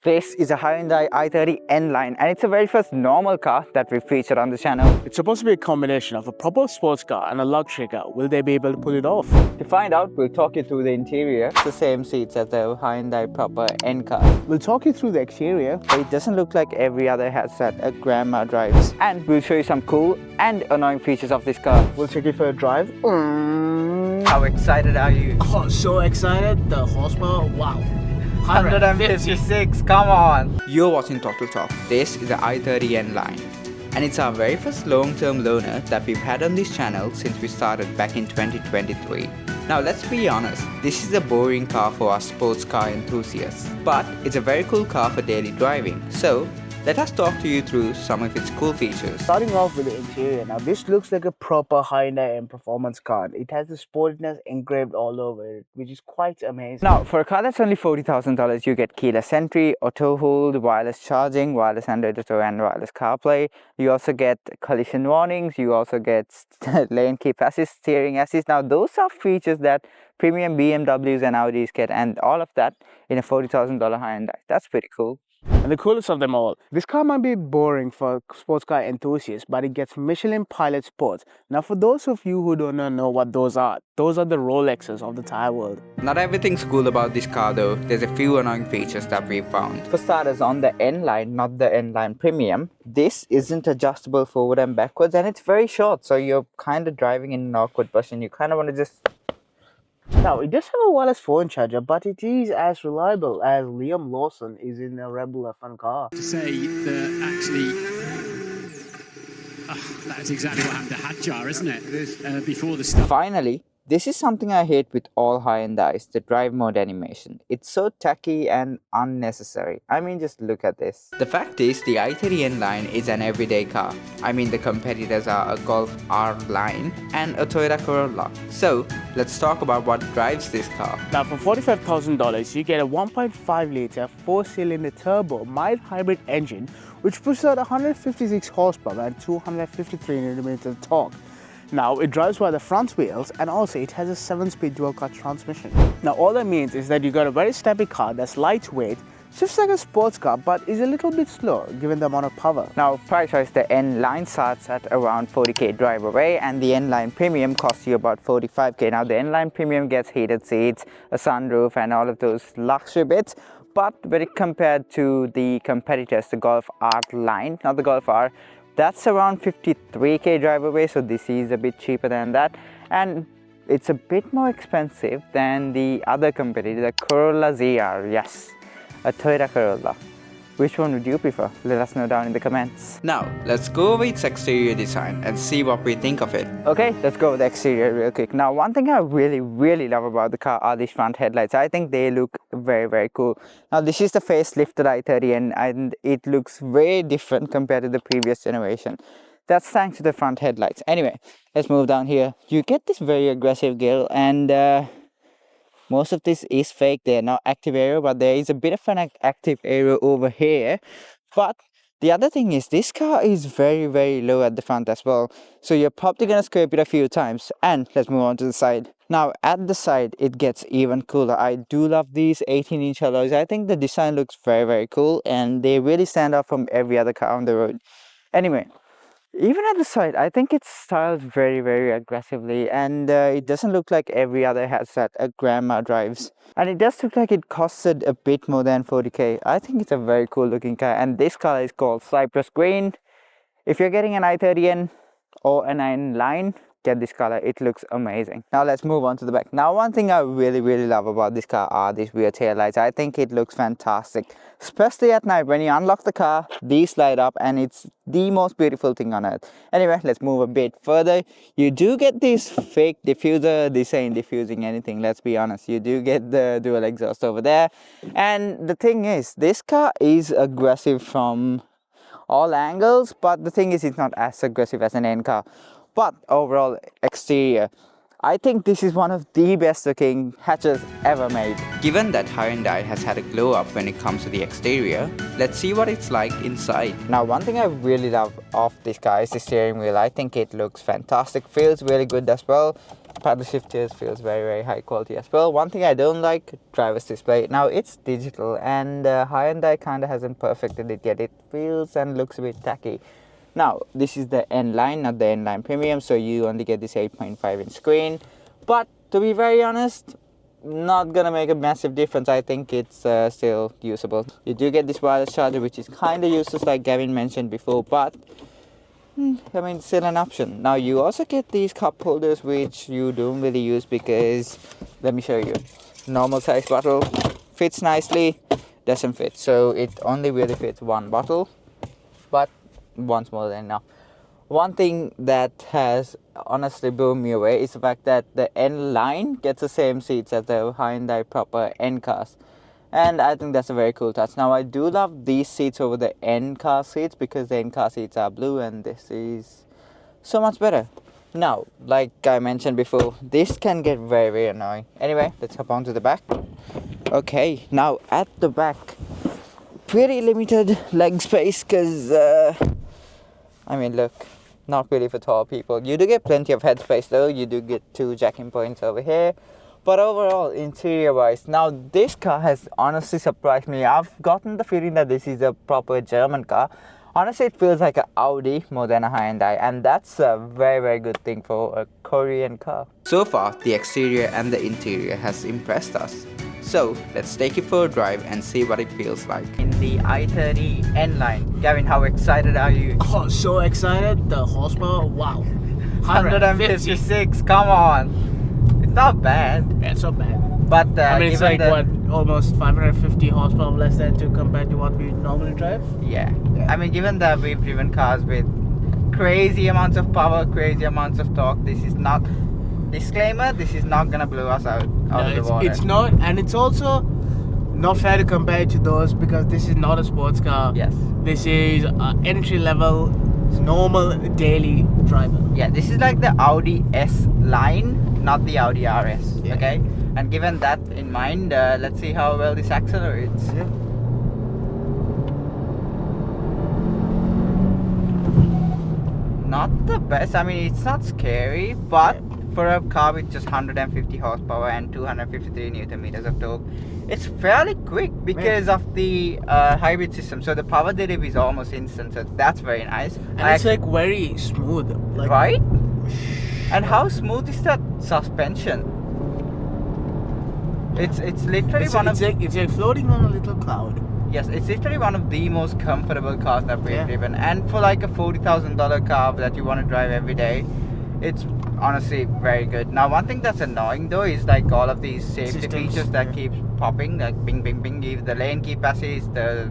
This is a Hyundai I30 N-line and it's the very first normal car that we featured on the channel. It's supposed to be a combination of a proper sports car and a luxury car. Will they be able to pull it off? To find out, we'll talk you through the interior. It's the same seats as the Hyundai proper N car. We'll talk you through the exterior. But it doesn't look like every other hatch that a grandma drives. And we'll show you some cool and annoying features of this car. We'll take it for a drive. How excited are you? Oh, so excited. The horsepower, wow. 156, come on! You're watching Talk to Talk. This is the I30 N-line. And it's our very first long-term loaner that we've had on this channel since we started back in 2023. Now let's be honest, this is a boring car for us sports car enthusiasts. But it's a very cool car for daily driving. So let us talk to you through some of its cool features. Starting off with the interior. Now this looks like a proper Hyundai M performance car. It has the sportiness engraved all over it, which is quite amazing. Now for a car that's only $40,000, you get keyless entry, auto hold, wireless charging, wireless Android Auto and wireless CarPlay. You also get collision warnings. You also get lane keep assist, steering assist. Now those are features that premium BMWs and Audis get, and all of that in a $40,000 Hyundai. That's pretty cool. And the coolest of them all, this car might be boring for sports car enthusiasts, but it gets Michelin Pilot Sports. Now for those of you who don't know what those are the Rolexes of the tire world. Not everything's cool about this car though. There's a few annoying features that we found. For starters, on the N-line, not the N-line Premium, this isn't adjustable forward and backwards, and it's very short, so you're kind of driving in an awkward position. You kind of want to just... Now, it does have a wireless phone charger, but it is as reliable as Liam Lawson is in a Rebel F1 car. To say that actually, that's exactly what happened to Hadjar, isn't it? Before the start. Finally, this is something I hate with all Hyundais, the drive mode animation. It's so tacky and unnecessary. I mean, just look at this. The fact is, the I30 N-line is an everyday car. I mean, the competitors are a Golf R line and a Toyota Corolla. So, let's talk about what drives this car. Now, for $45,000, you get a 1.5-litre 4-cylinder turbo mild hybrid engine, which pushes out 156 horsepower and 253 Nm of torque. Now, it drives by the front wheels, and also it has a 7-speed dual-clutch transmission. Now, all that means is that you got a very snappy car that's lightweight, shifts like a sports car, but is a little bit slow given the amount of power. Now, price-wise, the N-line starts at around 40k drive away, and the N-line Premium costs you about 45k. Now, the N-line Premium gets heated seats, a sunroof, and all of those luxury bits. But when it compared to the competitors, the Golf R line, not the Golf R, that's around 53k drive away, so this is a bit cheaper than that, and it's a bit more expensive than the other competitor, the Corolla ZR. Yes, a Toyota Corolla. Which one would you prefer? Let us know down in the comments. Now, let's go over its exterior design and see what we think of it. Okay, let's go over the exterior real quick. Now, one thing I really love about the car are these front headlights. I think they look very cool. Now, this is the facelifted i30 and it looks very different compared to the previous generation. That's thanks to the front headlights. Anyway, let's move down here. You get this very aggressive grille, and most of this is fake. They're not active aero, but there is a bit of an active aero over here. But the other thing is, this car is very low at the front as well. So you're probably going to scrape it a few times. And let's move on to the side. Now, at the side, it gets even cooler. I do love these 18-inch alloys. I think the design looks very cool, and they really stand out from every other car on the road. Anyway, even at the side, I think it's styled very aggressively, and it doesn't look like every other hatch that a grandma drives. And it does look like it costed a bit more than 40k. I think it's a very cool looking car, and this color is called Cypress Green. If you're getting an i30N or an N-line, get this color. It looks amazing. Now let's move on to the back. Now, one thing I really love about this car are these rear tail lights. I think it looks fantastic, especially at night when you unlock the car. These light up, and it's the most beautiful thing on earth. Anyway, let's move a bit further. You do get this fake diffuser. This ain't diffusing anything, let's be honest. You do get the dual exhaust over there, and the thing is, this car is aggressive from all angles, but the thing is, it's not as aggressive as an N car. But overall exterior, I think this is one of the best looking hatches ever made. Given that Hyundai has had a glow up when it comes to the exterior, let's see what it's like inside. Now, one thing I really love of this car is the steering wheel. I think it looks fantastic, feels really good as well. paddle shifters feels very high quality as well. One thing I don't like, driver's display. Now it's digital, and Hyundai kind of hasn't perfected it yet. It feels and looks a bit tacky. Now this is the N-line, not the N-line Premium, so you only get this 8.5-inch screen. But to be very honest, not gonna make a massive difference. I think it's still usable. You do get this wireless charger, which is kind of useless, like Gavin mentioned before, but I mean, still an option. Now you also get these cup holders, which you don't really use because, let me show you. Normal size bottle fits nicely, doesn't fit, so it only really fits one bottle, but one's more than enough. One thing that has honestly blew me away is the fact that the N-line gets the same seats as the Hyundai proper N cars. And I think that's a very cool touch. Now I do love these seats over the N car seats because the N car seats are blue and this is so much better. Now, like I mentioned before, this can get very annoying. Anyway, let's hop on to the back. Okay, now at the back, pretty limited leg space because, I mean, look, not really for tall people. You do get plenty of headspace though. You do get 2 jacking points over here. But overall, interior wise, now this car has honestly surprised me. I've gotten the feeling that this is a proper German car. Honestly, it feels like an Audi more than a Hyundai, and that's a very good thing for a Korean car. So far, the exterior and the interior has impressed us. So let's take it for a drive and see what it feels like. In the I30 N-line. Gavin, how excited are you? Oh, so excited. The horsepower, wow. 156, come on. It's not bad. Yeah, it's not bad. But I mean, it's like what, almost 550 horsepower less than to compared to what we normally drive. Yeah. I mean, given that we've driven cars with crazy amounts of power, crazy amounts of torque, this is not, disclaimer, this is not gonna blow us out of the water. It's not, and it's also not fair to compare it to those because this is not a sports car. Yes. This is entry level, normal daily driver. Yeah, this is like the Audi S line, not the Audi RS. Yeah. Okay. And given that in mind, let's see how well this accelerates. Yeah. Not the best. I mean, it's not scary, but for a car with just 150 horsepower and 253 newton meters of torque, it's fairly quick because of the hybrid system. So the power delivery is almost instant, so that's very nice. And it's like very smooth. Like, right? And how smooth is that suspension? It's literally it's like floating on a little cloud. Yes, it's literally one of the most comfortable cars that we've driven. And for like a $40,000 car that you want to drive every day, it's honestly very good. Now, one thing that's annoying though is like all of these safety features that keep popping, like bing bing bing, give the lane keep assist, the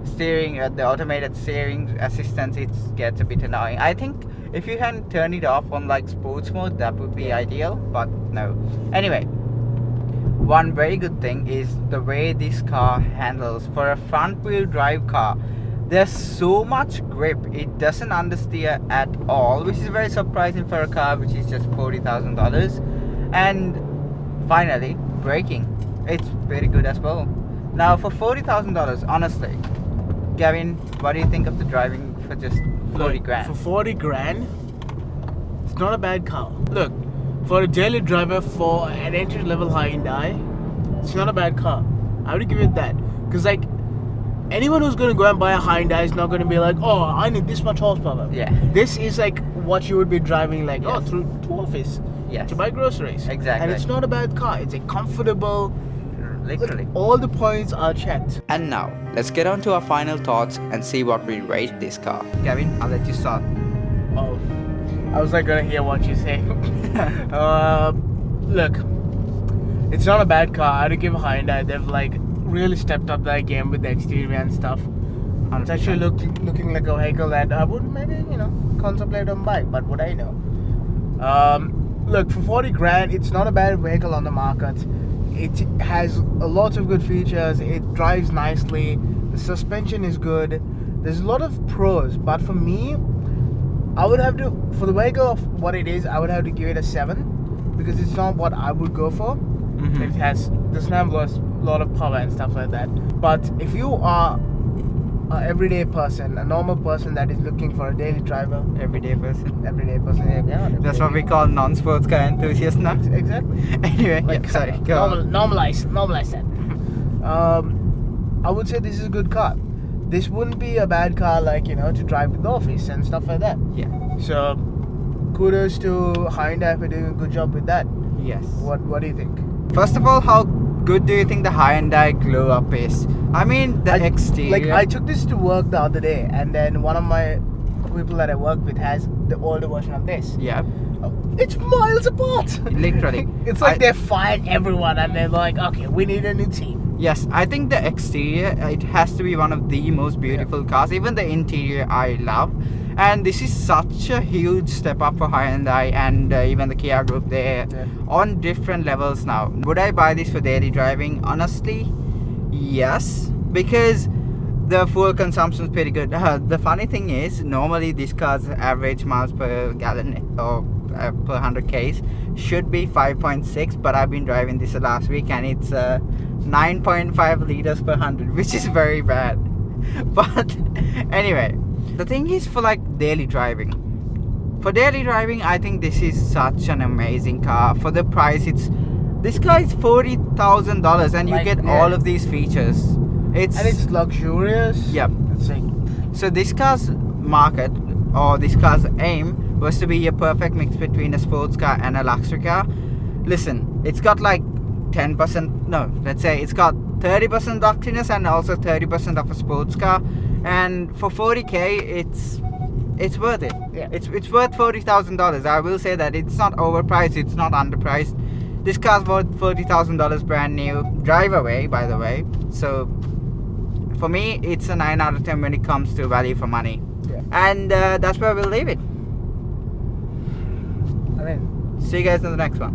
steering, the automated steering assistance. It gets a bit annoying. I think if you can turn it off on like sports mode, that would be ideal, but no. Anyway, one very good thing is the way this car handles. For a front wheel drive car, there's so much grip, it doesn't understeer at all, which is very surprising for a car which is just $40,000. And finally, braking, it's very good as well. Now for $40,000, honestly, Gavin, what do you think of the driving for just 40 grand? For 40 grand, it's not a bad car. Look, for a daily driver for an entry level Hyundai, it's not a bad car. I would give it that. Because like, anyone who's going to go and buy a Hyundai is not going to be like, oh, I need this much horsepower. Yeah. This is like what you would be driving like, oh, through to office. Yes. To buy groceries. Exactly. And it's not a bad car. It's a comfortable, literally. like, all the points are checked. And now, let's get on to our final thoughts and see what we rate this car. Gavin, I'll let you start. Oh, I was like going to hear what you say. Look, it's not a bad car. I'd give Hyundai. They've like really stepped up their game with the exterior and stuff. 100%. It's actually looking like a vehicle that I would maybe, contemplate on bike, but would I know? Look, for 40 grand, it's not a bad vehicle on the market. It has a lot of good features. It drives nicely. The suspension is good. There's a lot of pros, but for me, I would have to, for the vehicle of what it is, I would have to give it a 7 because it's not what I would go for. Mm-hmm. It doesn't have a lot of power and stuff like that. But if you are everyday person, a normal person that is looking for a daily driver. Everyday person. Everyday person, yeah. That's what we call non-sports car enthusiasts now. Exactly. Anyway, Like, yeah, sorry. Go on. normalize that. I would say this is a good car. This wouldn't be a bad car, like, to drive to the office and stuff like that. Yeah. So, kudos to Hyundai for doing a good job with that. Yes. What do you think? First of all, how good do you think the Hyundai glow up is? I mean, the exterior. Like, I took this to work the other day, and then one of my people that I work with has the older version of this. Yeah. It's miles apart. Literally. It's like they fired everyone, and they're like, okay, we need a new team. Yes, I think the exterior, it has to be one of the most beautiful cars. Even the interior I love. And this is such a huge step up for Hyundai and even the Kia group. They're on different levels now. Would I buy this for daily driving? Honestly, yes. Because the fuel consumption is pretty good. The funny thing is, normally these cars average miles per gallon or per 100 Ks should be 5.6, but I've been driving this last week and it's 9.5 liters per 100, which is very bad. But anyway, the thing is, for like daily driving, I think this is such an amazing car. For the price, this car is $40,000 and you get all of these features. It's luxurious. Yep. It's like, so this car's market, or this car's aim, was to be a perfect mix between a sports car and a luxury car. Listen, it's got like 10%, no, let's say it's got 30% luxuriness and also 30% of a sports car. And for 40k, it's worth it. Yeah. It's worth $40,000. I will say that it's not overpriced, it's not underpriced. This car's worth $40,000 brand new, drive away, by the way. So for me, it's a 9 out of 10 when it comes to value for money. Yeah. And that's where we'll leave it. I mean, See you guys in the next one.